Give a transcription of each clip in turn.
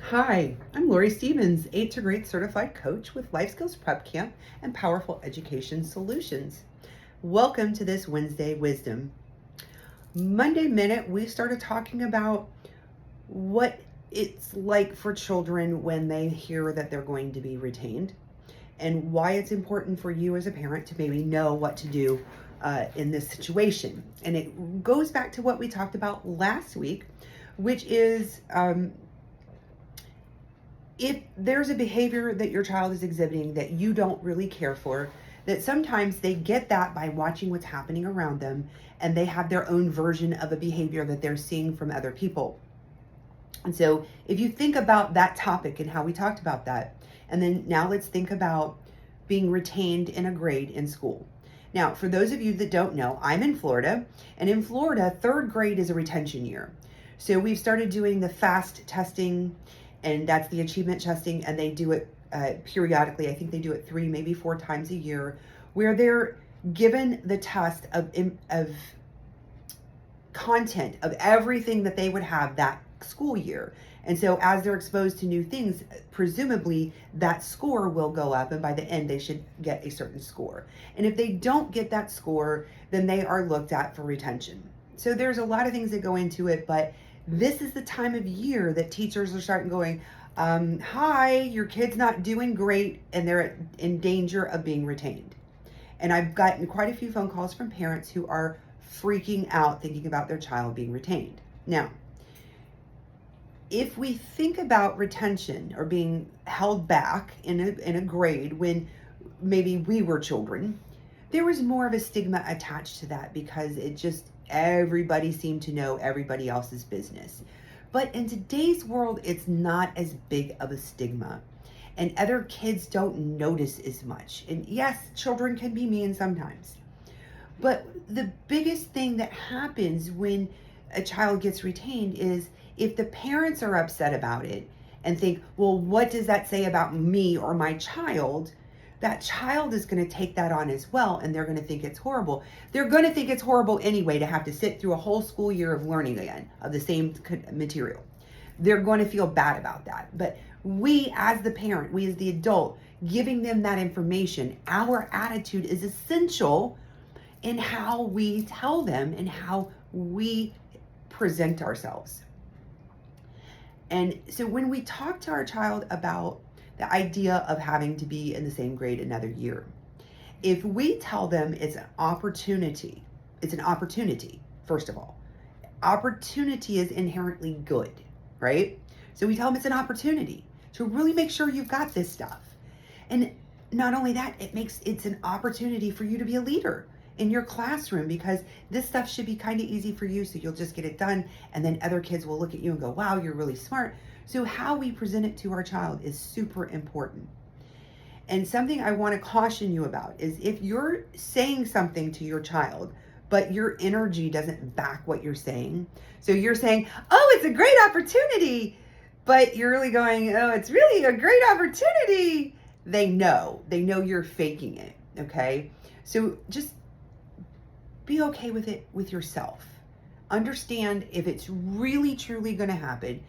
Hi, I'm Lori Stevens, 8 to Great Certified Coach with Life Skills Prep Camp and Powerful Education Solutions. Welcome to this Wednesday Wisdom. Monday Minute, we started talking about what it's like for children when they hear that they're going to be retained and why it's important for you as a parent to maybe know what to do in this situation. And it goes back to what we talked about last week, which is if there's a behavior that your child is exhibiting that you don't really care for, that sometimes they get that by watching what's happening around them and they have their own version of a behavior that they're seeing from other people. And so if you think about that topic and how we talked about that, and then now let's think about being retained in a grade in school. Now, for those of you that don't know, I'm in Florida, and in Florida, third grade is a retention year. So we've started doing the FAST testing, and that's the achievement testing, and they do it periodically. I think they do it 3, maybe 4 times a year, where they're given the test of content of everything that they would have that school year. And so as they're exposed to new things, presumably that score will go up, and by the end they should get a certain score. And if they don't get that score, then they are looked at for retention. So there's a lot of things that go into it, but this is the time of year that teachers are starting going, hi, your kid's not doing great and they're in danger of being retained. And I've gotten quite a few phone calls from parents who are freaking out thinking about their child being retained. Now, if we think about retention or being held back in a grade when maybe we were children, there was more of a stigma attached to that because it just everybody seemed to know everybody else's business. But in today's world, it's not as big of a stigma, and other kids don't notice as much. And yes, children can be mean sometimes, but the biggest thing that happens when a child gets retained is if the parents are upset about it and think, well, what does that say about me or my child? That child is going to take that on as well, and they're going to think it's horrible. They're going to think it's horrible anyway to have to sit through a whole school year of learning again of the same material. They're going to feel bad about that. But we as the parent, we as the adult, giving them that information, our attitude is essential in how we tell them and how we present ourselves. And so when we talk to our child about the idea of having to be in the same grade another year, if we tell them it's an opportunity, first of all. Opportunity is inherently good, right? So we tell them it's an opportunity to really make sure you've got this stuff. And not only that, it's an opportunity for you to be a leader in your classroom, because this stuff should be kind of easy for you, so you'll just get it done, and then other kids will look at you and go, wow, you're really smart. So how we present it to our child is super important. And something I want to caution you about is if you're saying something to your child but your energy doesn't back what you're saying, so you're saying, oh, it's a great opportunity, but you're really going, oh, it's really a great opportunity, they know you're faking it. Okay, so just be okay with it with yourself. Understand if it's really truly going to happen,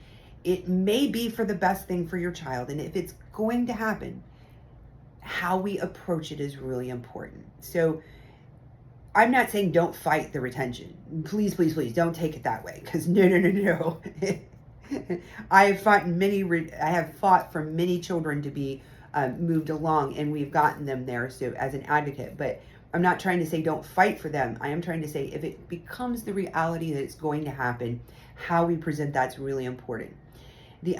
it may be for the best thing for your child. And if it's going to happen, how we approach it is really important. So I'm not saying don't fight the retention. Please, please, please don't take it that way, because no. I have fought for many children to be moved along, and we've gotten them there. So as an advocate, but I'm not trying to say don't fight for them. I am trying to say if it becomes the reality that it's going to happen, how we present that's really important. The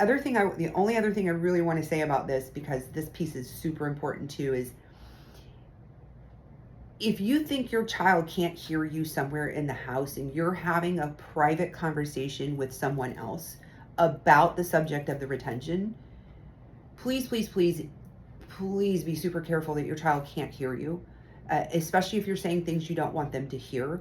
only other thing I really want to say about this, because this piece is super important too, is if you think your child can't hear you somewhere in the house and you're having a private conversation with someone else about the subject of the retention, please, please, please, please be super careful that your child can't hear you, especially if you're saying things you don't want them to hear.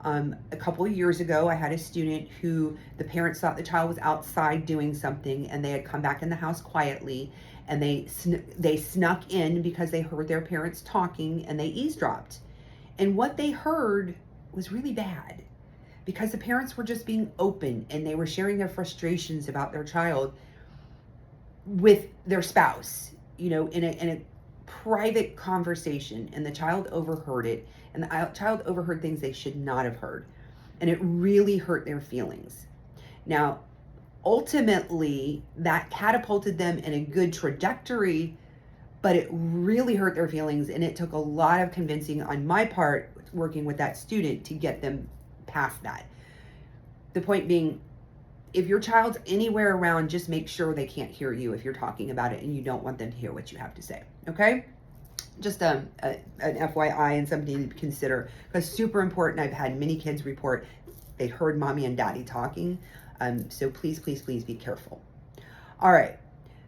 A couple of years ago, I had a student who the parents thought the child was outside doing something, and they had come back in the house quietly, and they snuck in because they heard their parents talking, and they eavesdropped. And what they heard was really bad, because the parents were just being open and they were sharing their frustrations about their child. with their spouse, in a private conversation, and the child overheard it, and the child overheard things they should not have heard, and it really hurt their feelings. Now, ultimately, that catapulted them in a good trajectory, but it really hurt their feelings, and it took a lot of convincing on my part working with that student to get them past that. The point being, if your child's anywhere around, just make sure they can't hear you if you're talking about it and you don't want them to hear what you have to say. Okay? Just an FYI and something to consider, because super important. I've had many kids report they heard mommy and daddy talking. So please, please, please be careful. All right.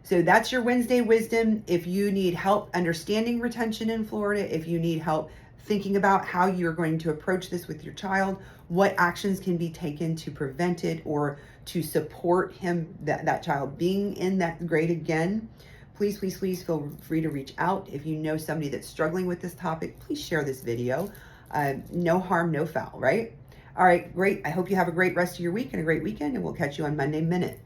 So that's your Wednesday wisdom. If you need help understanding retention in Florida, if you need help thinking about how you're going to approach this with your child, what actions can be taken to prevent it or to support him, that child being in that grade again, please, please, please feel free to reach out. If you know somebody that's struggling with this topic, please share this video. No harm, no foul, right? All right, great. I hope you have a great rest of your week and a great weekend, and we'll catch you on Monday Minute.